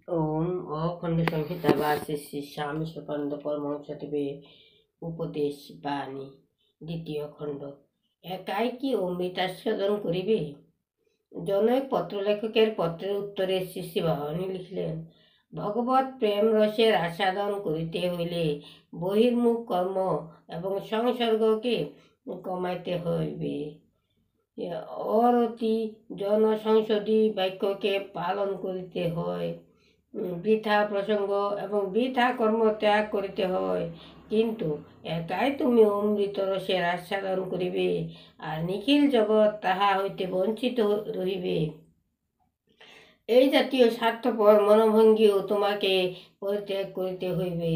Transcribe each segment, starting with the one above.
ওম অখণ্ড সংহিতা বা শ্রী শ্রী স্বামী সুকানন্দ পরমহংসদেবের উপদেশ বাণী দ্বিতীয় খণ্ড। একাই কি অমৃতাস্বাদন করিবে? জনৈক পত্রলেখকের পত্রের উত্তরে শ্রী শ্রী ভবানী লিখলেন, ভগবত প্রেম রসের আস্বাদন করিতে হইলে বহির্মুখ কর্ম এবং সংসর্গকে কমাইতে হইবে। অরতি জনসংসদী বাক্যকে পালন করিতে হয়। বৃথা প্রসঙ্গ এবং বৃথা কর্ম ত্যাগ করিতে হয়। কিন্তু একাই তুমি অমৃত রসের আস্বাদন করিবে, আর নিখিল জগৎ তাহা হইতে বঞ্চিত রহিবে। এই জাতীয় স্বার্থপর মনোভঙ্গিও তোমাকে পরিত্যাগ করিতে হইবে।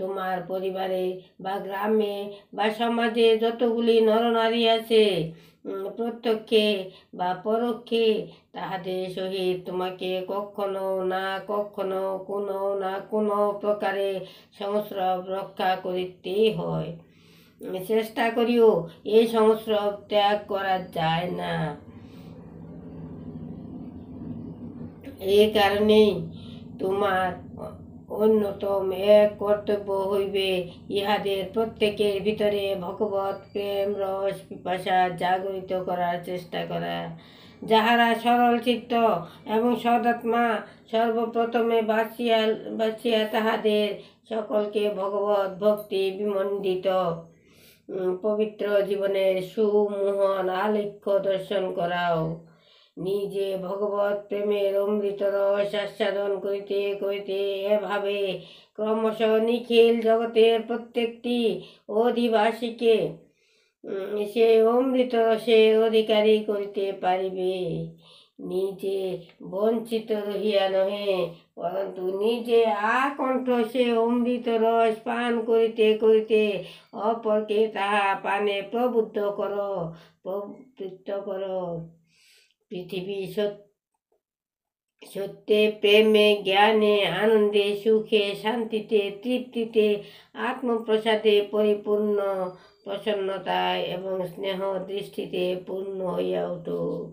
তোমার পরিবারে বা গ্রামে বা সমাজে যতগুলি নরনারী আছে, প্রত্যক্ষে বা পরোক্ষে, তাহাদের সহিত তোমাকে কখনো কোনো প্রকারে সংস্রব রক্ষা করিতেই হয়। চেষ্টা করিও এই সংস্রব ত্যাগ করা যায় না। এই কারণেই তোমার অন্যতম এক কর্তব্য হইবে ইহাদের প্রত্যেকের ভিতরে ভগবত প্রেম রস পিপাসা জাগরিত করার চেষ্টা করা। যাহারা সরল চিত্ত এবং সদাত্মা, সর্বপ্রথমে বাঁচিয়া তাহাদের সকলকে ভগবত ভক্তি বিমণ্ডিত পবিত্র জীবনের সুমোহন আলেখ্য দর্শন করাও। নিজে ভগবত প্রেমের অমৃত রস আস্বাদন করিতে করিতে এভাবে ক্রমশ নিখিল জগতের প্রত্যেকটি অধিবাসীকে সে অমৃত রসের অধিকারী করিতে পারিবে। নিজে বঞ্চিত রহিয়া নহে, পরন্তু নিজে আকণ্ঠ সে অমৃত রস পান করিতে করিতে অপরকে তাহা পানে প্রবৃত্ত কর। পৃথিবী সত্যে, প্রেমে, জ্ঞানে, আনন্দে, সুখে, শান্তিতে, তৃপ্তিতে, আত্মপ্রসাদে পরিপূর্ণ, প্রসন্নতায় এবং স্নেহ দৃষ্টিতে পূর্ণ হইয়া উঠুক।